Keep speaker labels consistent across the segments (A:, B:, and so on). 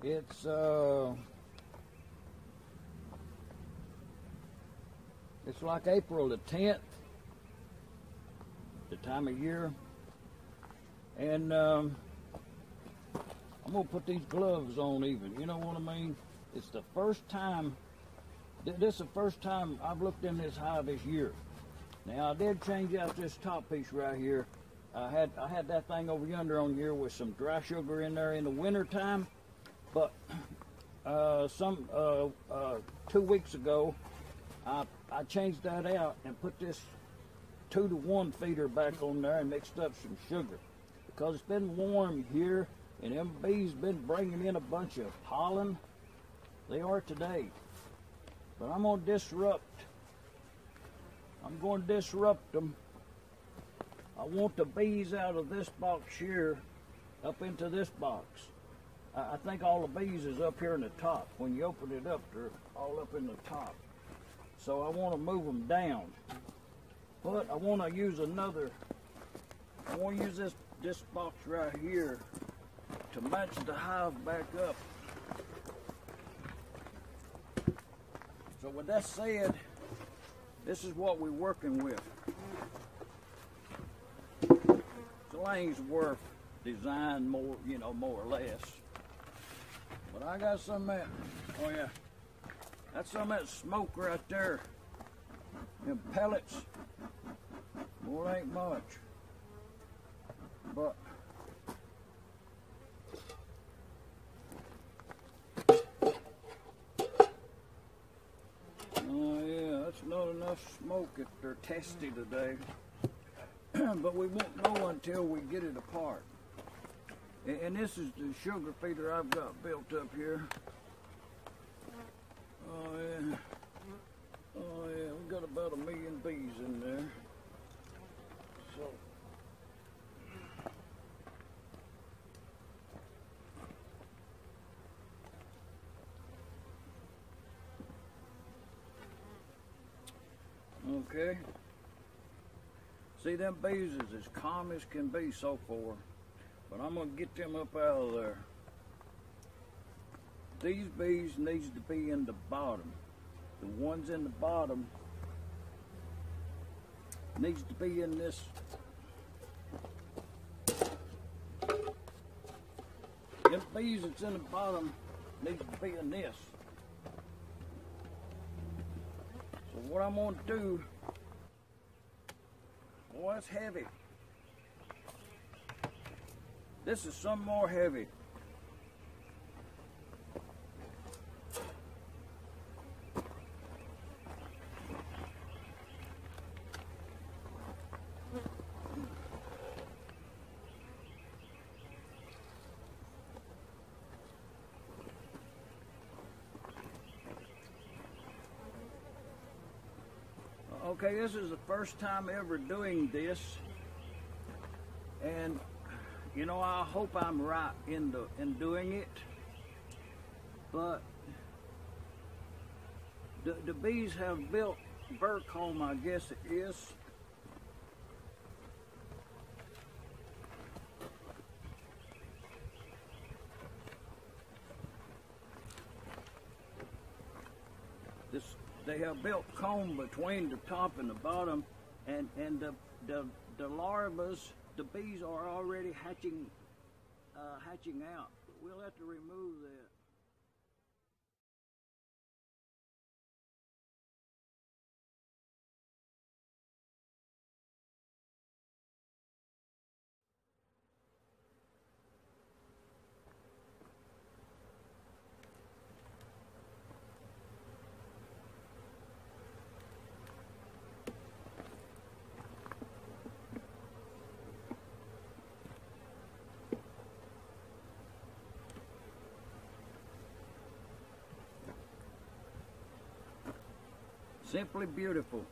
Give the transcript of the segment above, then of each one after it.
A: It's like April the 10th, the time of year, and I'm gonna put these gloves on even. You know what I mean? It's the first time. This is the first time I've looked in this hive this year. Now I did change out this top piece right here. I had that thing over yonder on here with some dry sugar in there in the winter time, but 2 weeks ago I changed that out and put this 2-to-1 feeder back on there and mixed up some sugar because it's been warm here and them bees been bringing in a bunch of pollen. They are today, but I'm going to disrupt them. I want the bees out of this box here up into this box. I think all the bees is up here in the top. When you open it up, they're all up in the top. So I want to move them down. But I want to use this box right here to match the hive back up. So with that said, this is what we're working with. It's a Langsworth design, more or less. But I got some of that, oh yeah, that's some of that smoke right there. Them pellets, well, it ain't much. But oh yeah, that's not enough smoke if they're testy today. But we won't know until we get it apart. And this is the sugar feeder I've got built up here. Oh yeah. Oh yeah, we've got about 1 million bees in there. So okay. See, them bees is as calm as can be so far, but I'm gonna get them up out of there. These bees needs to be in the bottom. The ones in the bottom needs to be in this. Them bees that's in the bottom needs to be in this. So what I'm gonna do, oh, that's heavy. This is some more heavy. Okay, this is the first time ever doing this, and you know, I hope I'm right in doing it, but the bees have built burr comb, I guess it is. They have built comb between the top and the bottom, and the larvae, the bees are already hatching out. We'll have to remove that. Simply beautiful.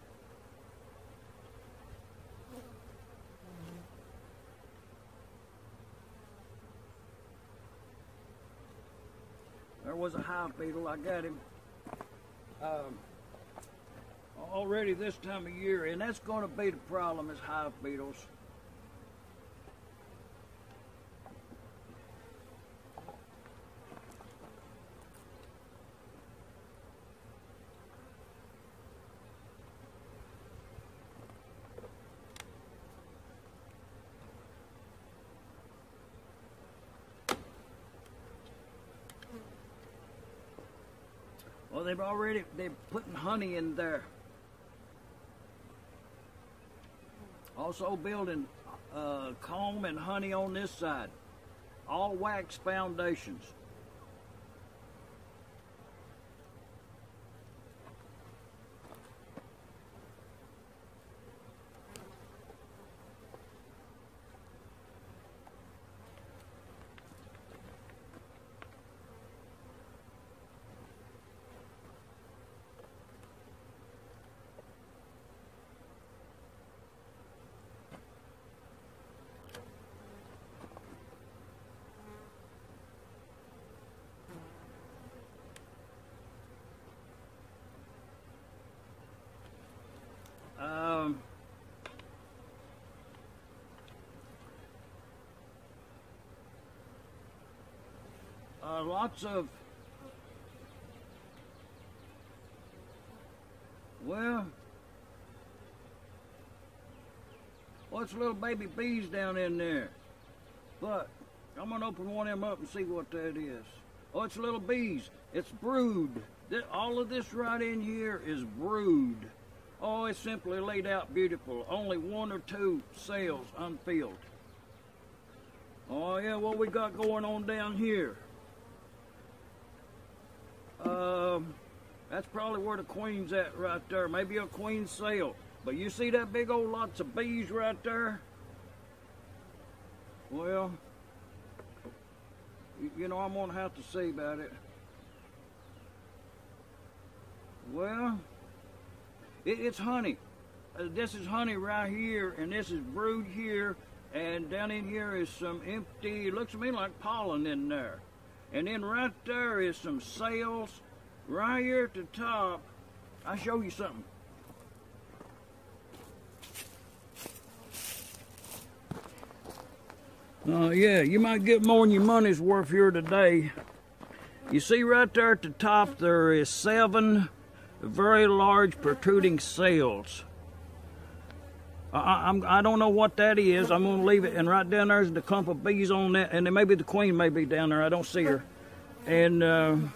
A: There was a hive beetle. I got him already this time of year, and that's going to be the problem is hive beetles. Well, they're putting honey in there. Also building comb and honey on this side. All wax foundations. Lots of, well, what's little baby bees down in there? But I'm gonna open one of them up and see what that is. Oh, it's little bees. It's brood. All of this right in here is brood. Oh, it's simply laid out beautiful. Only 1 or 2 cells unfilled. Oh yeah, what we got going on down here? That's probably where the queen's at right there. Maybe a queen cell. But you see that big old lots of bees right there? Well, you know, I'm gonna have to see about it. Well, it's honey. This is honey right here, and this is brood here, and down in here is some empty, looks to me like pollen in there. And then right there is some cells. Right here at the top, I'll show you something. Yeah, you might get more than your money's worth here today. You see right there at the top, there is 7 very large protruding cells. I don't know what that is. I'm gonna leave it. And right down there's the clump of bees on that, and then maybe the queen may be down there. I don't see her. And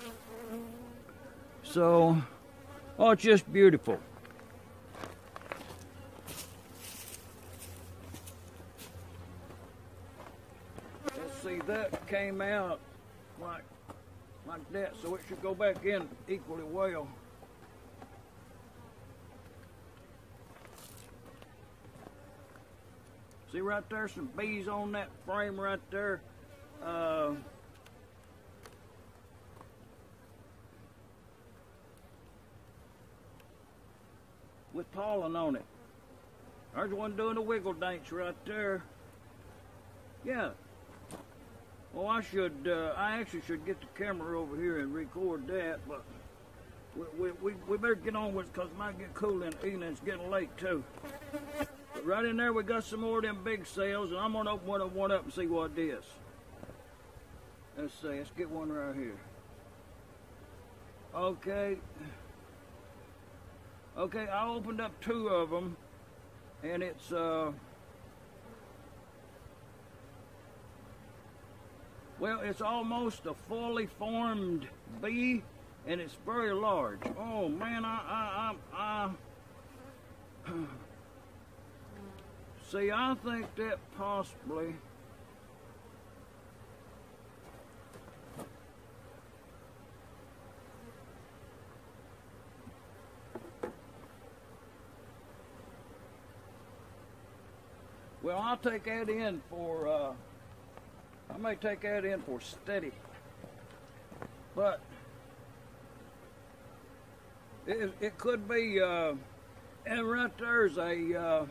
A: so, oh, it's just beautiful. Let's see, that came out like that, so it should go back in equally well. See right there, some bees on that frame right there. With pollen on it. There's one doing a wiggle dance right there. Yeah. Well, I actually should get the camera over here and record that, but we better get on with it because it might get cool in the evening. It's getting late too. But right in there we got some more of them big cells, and I'm gonna open one up and see what it is. Let's see, let's get one right here. Okay. Okay, I opened up 2 of them, and it's well, it's almost a fully formed bee, and it's very large. Oh man, see, I think that possibly. Well, I'll take that in for, I may take that in for steady. But it could be, and right there's a,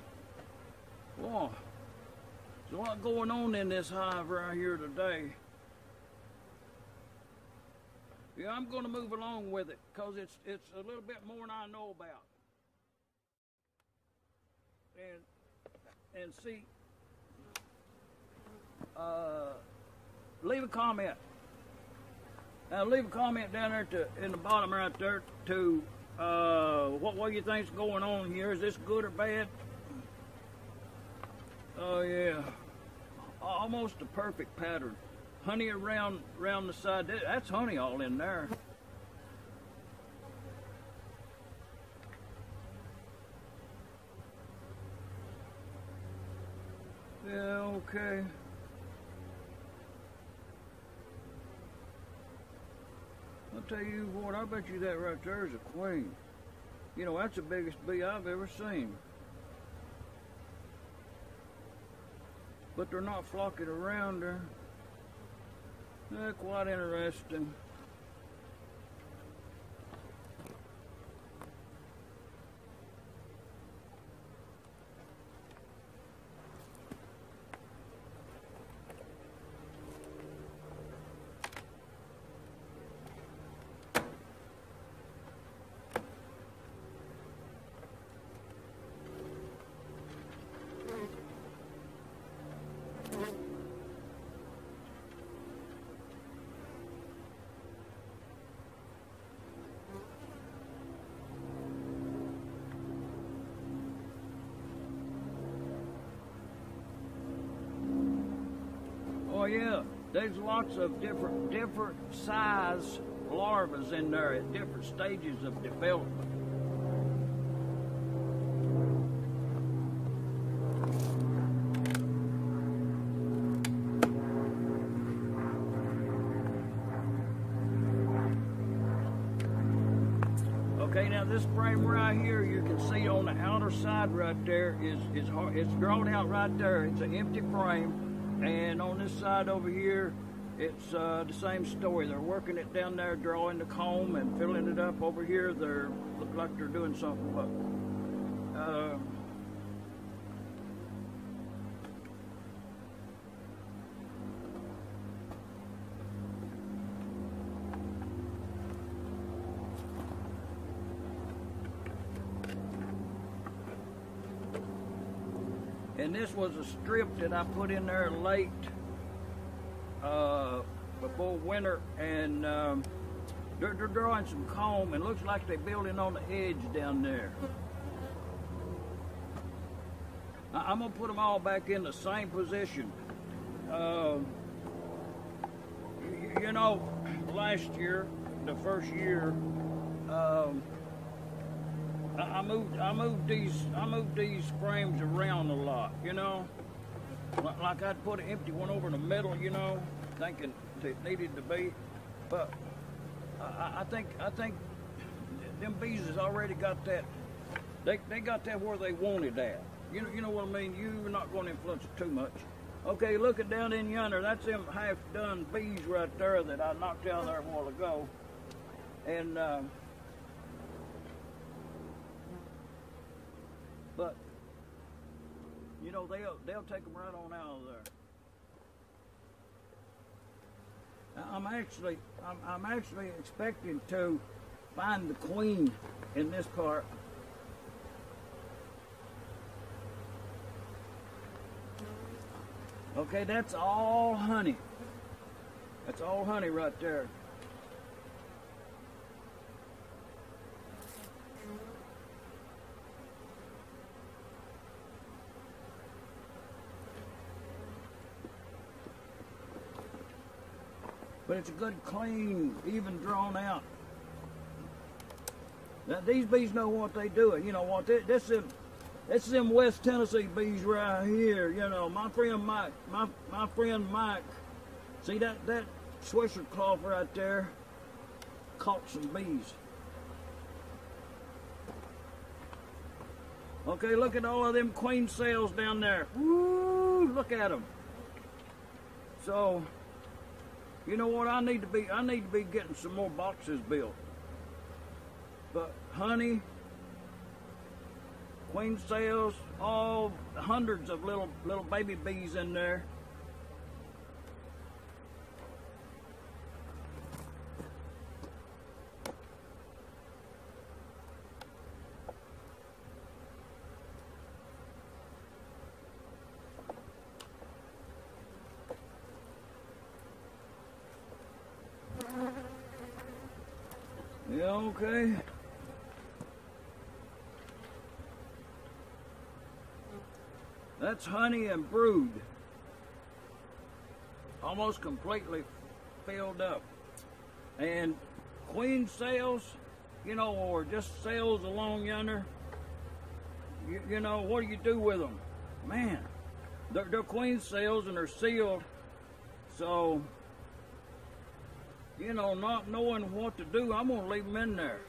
A: well, there's a lot going on in this hive right here today. Yeah, I'm going to move along with it because it's a little bit more than I know about. And see, leave a comment. Now leave a comment down there in the bottom right there to what you think's going on here. Is this good or bad? Oh yeah, almost a perfect pattern. Honey around the side. That's honey all in there. Yeah, okay. I'll tell you what, I bet you that right there is a queen. You know, that's the biggest bee I've ever seen. But they're not flocking around her. Quite interesting. Oh yeah, there's lots of different size larvas in there at different stages of development. Okay, now this frame right here, you can see on the outer side right there it's drawn out right there. It's an empty frame. And on this side over here, it's the same story. They're working it down there, drawing the comb and filling it up. Over here, they look like they're doing something. But and this was a strip that I put in there late before winter, and they're drawing some comb, and looks like they're building on the edge down there. I'm gonna put them all back in the same position. You know, last year, the first year, I moved these frames around a lot, you know. Like I'd put an empty one over in the middle, you know, thinking it needed to be. But I think them bees has already got that. They got that where they wanted at. You know what I mean? You're not going to influence it too much. Okay, looking down in yonder, that's them half-done bees right there that I knocked down there a while ago, and. But you know, they'll take them right on out of there. I'm actually expecting to find the queen in this part. Okay, that's all honey. That's all honey right there. But it's a good, clean, even drawn out. Now these bees know what they doing. You know what? This is them West Tennessee bees right here. You know, my friend Mike. My friend Mike. See that swisher cloth right there? Caught some bees. Okay, look at all of them queen cells down there. Woo! Look at them. So. You know what, I need to be getting some more boxes built. But honey, queen cells, all hundreds of little baby bees in there. Yeah, okay. That's honey and brood. Almost completely filled up. And queen cells, you know, or just cells along yonder, you know, what do you do with them? Man, they're queen cells and they're sealed. So, you know, not knowing what to do, I'm gonna leave them in there.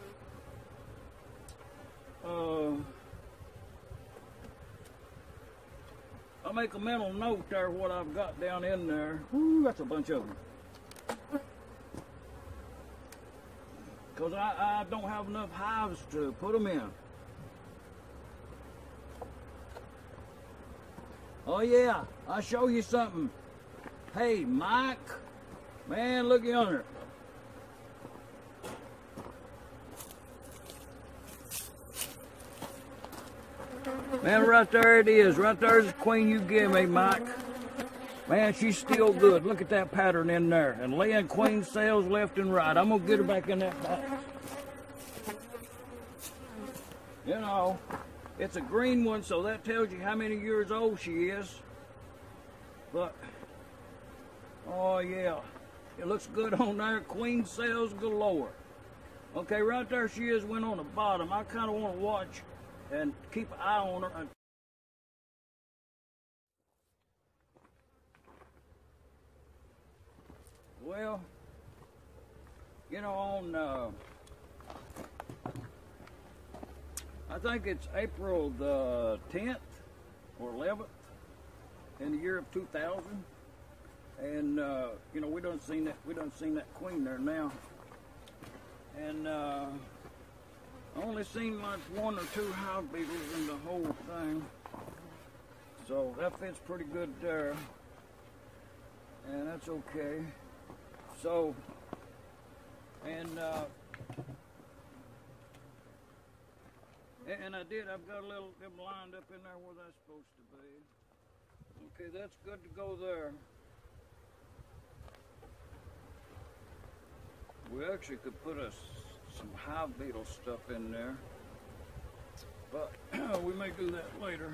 A: I'll make a mental note there what I've got down in there. Ooh, that's a bunch of them. Because I don't have enough hives to put them in. Oh yeah, I'll show you something. Hey, Mike, man, look yonder. Man, right there it is. Right there's the queen you give me, Mike. Man, she's still good. Look at that pattern in there. And laying queen cells left and right. I'm going to get her back in that box. You know, it's a green one, so that tells you how many years old she is. But, oh yeah, it looks good on there. Queen cells galore. Okay, right there she is, went on the bottom. I kind of want to watch and keep an eye on her. Well, you know, on I think it's April the 10th or 11th in the year of 2000, and you know, we done seen that queen there now, and I only seen like 1 or 2 hive beetles in the whole thing, so that fits pretty good there, and that's okay. So, and I've got a little them lined up in there where that's supposed to be. Okay, that's good to go there. We actually could put some hive beetle stuff in there, but we may do that later.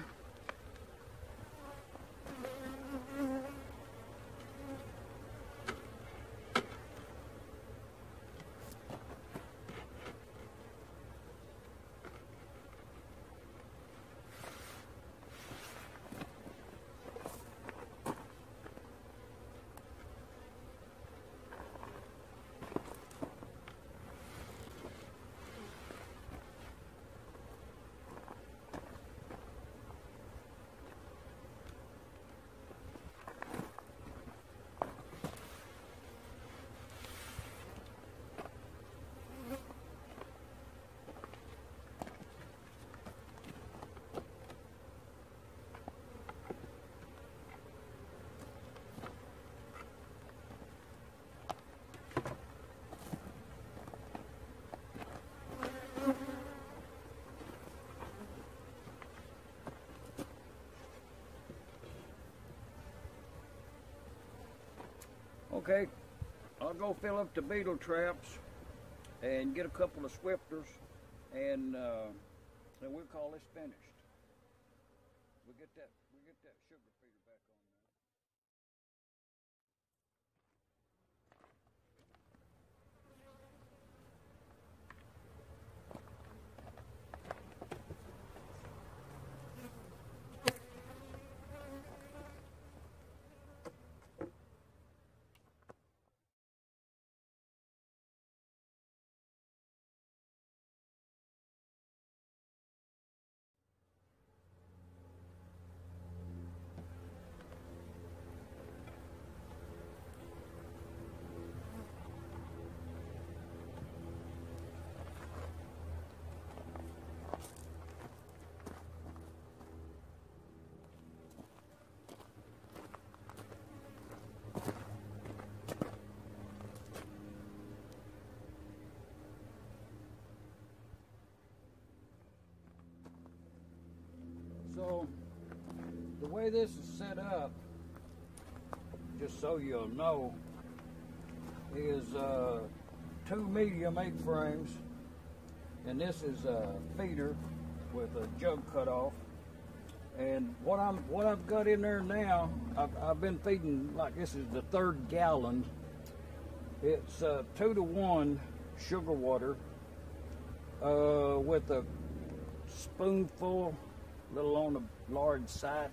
A: Okay, I'll go fill up the beetle traps and get a couple of swifters, and then we'll call this finished. We get that sugar feeder back on there. So, the way this is set up, just so you'll know, is 2 medium egg frames, and this is a feeder with a jug cut off. And what I've got in there now, I've been feeding, like, this is the 3rd gallon. It's 2-to-1 sugar water with a spoonful, little on the large side,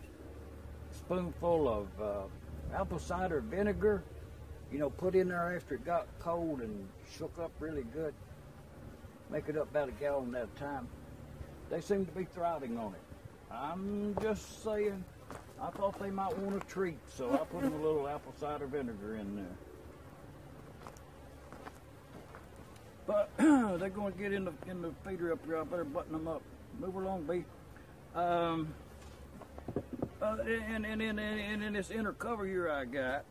A: spoonful of apple cider vinegar, you know, put in there after it got cold and shook up really good. Make it up about a gallon at a time. They seem to be thriving on it. I'm just saying, I thought they might want a treat, so I put them a little apple cider vinegar in there. But they're going to get in the feeder up here. I better button them up. Move along, bee. And in this inner cover here I got,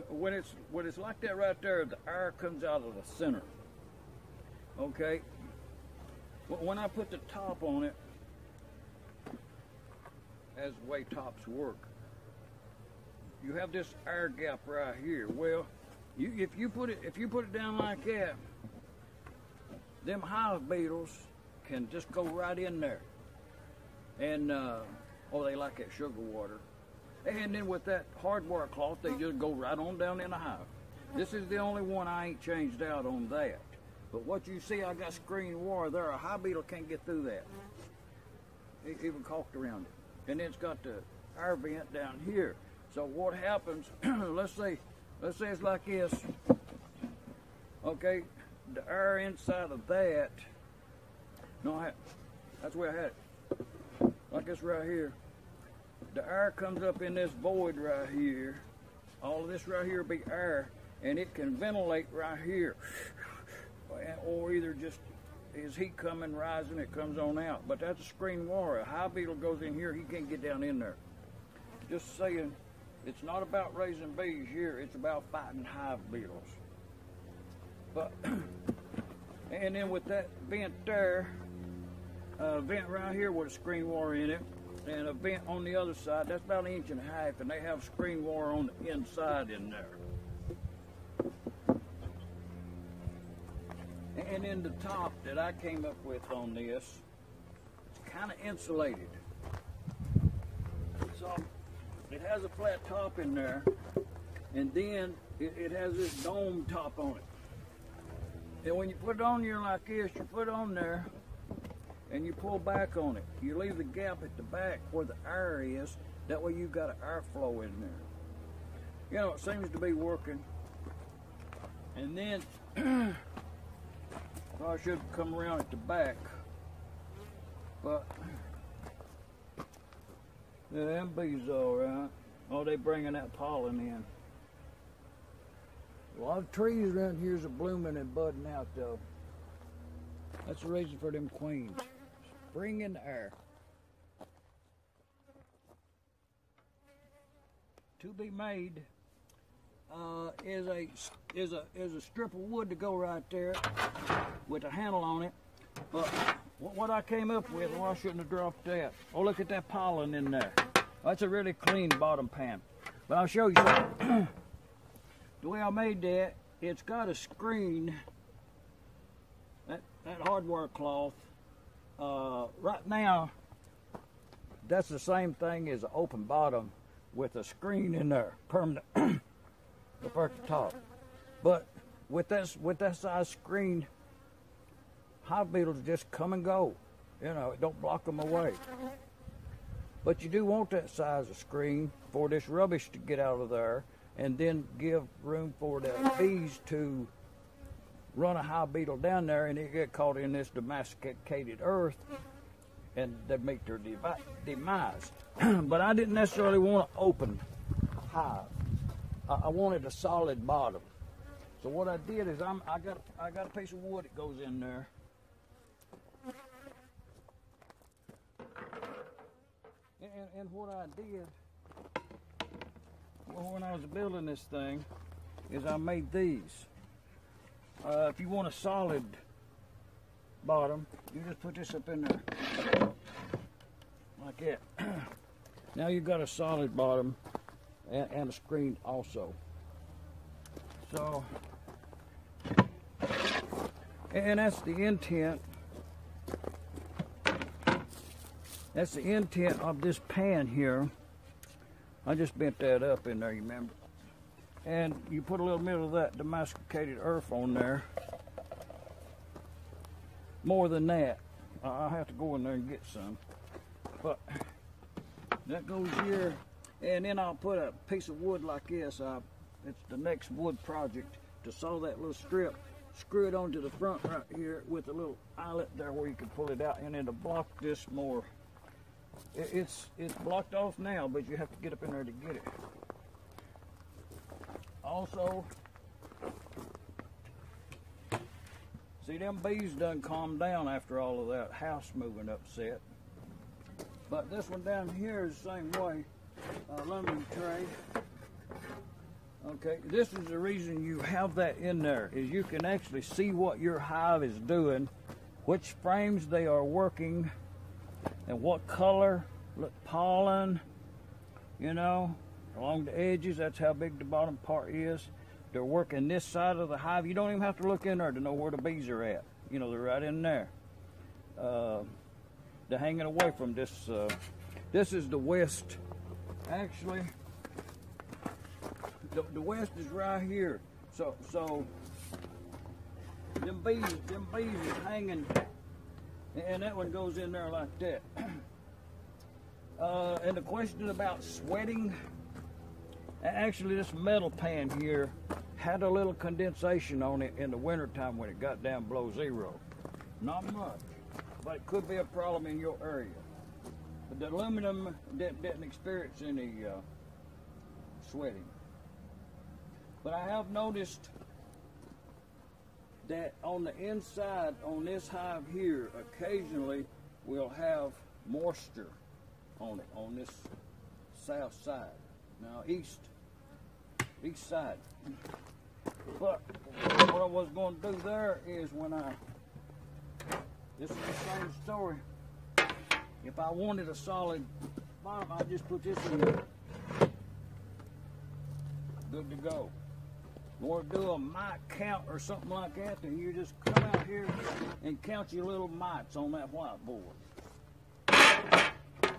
A: when it's like that right there, the air comes out of the center. Okay. When I put the top on it, as the way tops work, you have this air gap right here. Well, if you put it down like that, them hive beetles can just go right in there, and oh, they like that sugar water. And then with that hardware cloth, they just go right on down in the hive. This is the only one I ain't changed out on that. But what you see, I got screen wire there. A hive beetle can't get through that, even caulked around it. And then it's got the air vent down here. So what happens? let's say it's like this. Okay, the air inside of that. No, that's where I had it. Like this right here. The air comes up in this void right here. All of this right here will be air, and it can ventilate right here. Or either just is heat coming, rising, it comes on out. But that's a screen wire. A hive beetle goes in here, he can't get down in there. Just saying, it's not about raising bees here, it's about fighting hive beetles. But, and then with that vent there, a vent right here with a screen wire in it, and a vent on the other side, that's about 1.5 inches, and they have screen wire on the inside in there. And then the top that I came up with on this, it's kind of insulated. So it has a flat top in there, and then it has this dome top on it. And when you put it on here like this, you put it on there, and you pull back on it. You leave the gap at the back where the air is. That way you've got an airflow in there. You know, it seems to be working. And then, I should come around at the back, but yeah, them bees all right. Oh, they bringing that pollen in. A lot of trees around here are blooming and budding out, though. That's the reason for them queens. Spring in the air. To be made is a strip of wood to go right there with a handle on it. But what I came up with, well, I shouldn't have dropped that. Oh, look at that pollen in there. That's a really clean bottom pan. But I'll show you something. The way I made that, it's got a screen, that hardware cloth. Right now, that's the same thing as an open bottom with a screen in there, permanent, up at the top. But with that size screen, hive beetles just come and go. You know, it don't block them away. But you do want that size of screen for this rubbish to get out of there, and then give room for the bees to run a hive beetle down there, and they get caught in this domesticated earth, and they make their demise. But I didn't necessarily want an open hive. I wanted a solid bottom. So what I did is I got a piece of wood that goes in there. And what I did, well, when I was building this thing, is I made these. If you want a solid bottom, you just put this up in there, like that. Now you've got a solid bottom and a screen also. So, and that's the intent. That's the intent of this pan here. I just bent that up in there, you remember? And you put a little bit of that domesticated earth on there. More than that. I'll have to go in there and get some. But That goes here, and then I'll put a piece of wood like this. It's the next wood project to saw that little strip, screw it onto the front right here with a little eyelet there where you can pull it out, and then to block this more. It's blocked off now, but you have to get up in there to get it. Also, see, them bees done calmed down after all of that house moving upset. But this one down here is the same way, aluminum tray. Okay, this is the reason you have that in there, is you can actually see what your hive is doing, which frames they are working, and what color, look, pollen, you know, along the edges. That's how big the bottom part is. They're working this side of the hive. You don't even have to look in there to know where the bees are at. You know, they're right in there. They're hanging away from this. This is the west. Actually, the west is right here. So them bees is hanging, and that one goes in there like that. And the question about sweating, actually this metal pan here had a little condensation on it in the wintertime when it got down below zero. Not much, but it could be a problem in your area. But the aluminum didn't experience any sweating. But I have noticed that on the inside, on this hive here, occasionally we'll have moisture on it, on this south side. Now east side. But what I was going to do there is this is the same story. If I wanted a solid bottom, I'd just put this in there. Good to go. You want to do a mite count or something like that, then you just come out here and count your little mites on that whiteboard.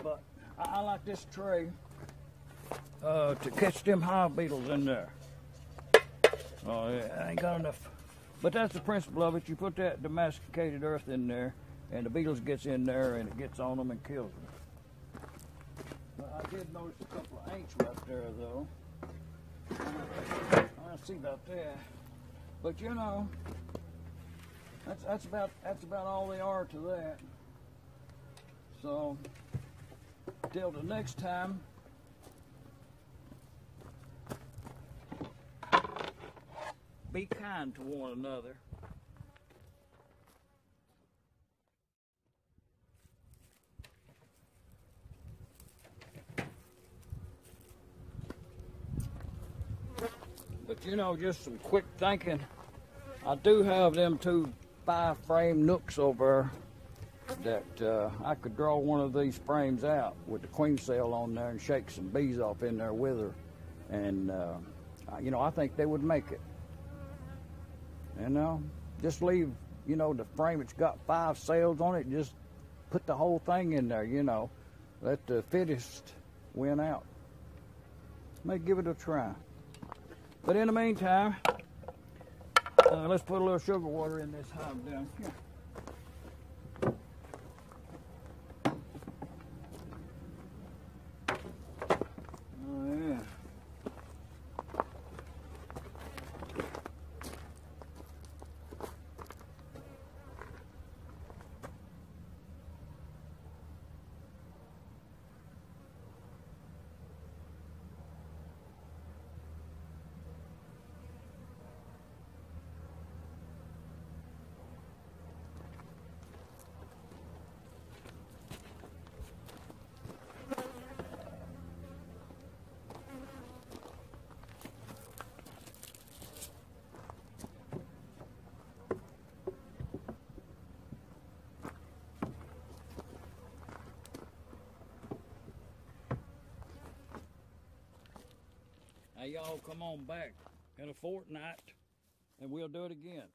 A: But I like this tray to catch them hive beetles in there. Oh, yeah, I ain't got enough. But that's the principle of it. You put that domesticated earth in there, and the beetles gets in there, and it gets on them and kills them. But I did notice a couple of ants right there, though. I see about that. But you know, that's about all they are to that. So till the next time, be kind to one another. But you know, just some quick thinking. I do have them 2 5-frame nooks over there that I could draw one of these frames out with the queen cell on there and shake some bees off in there with her. And, you know, I think they would make it. You know, just leave, you know, the frame, it's got 5 cells on it, just put the whole thing in there, you know. Let the fittest win out. May give it a try. But in the meantime, let's put a little sugar water in this hive down here. Oh, yeah. Hey, y'all, come on back in a fortnight and we'll do it again.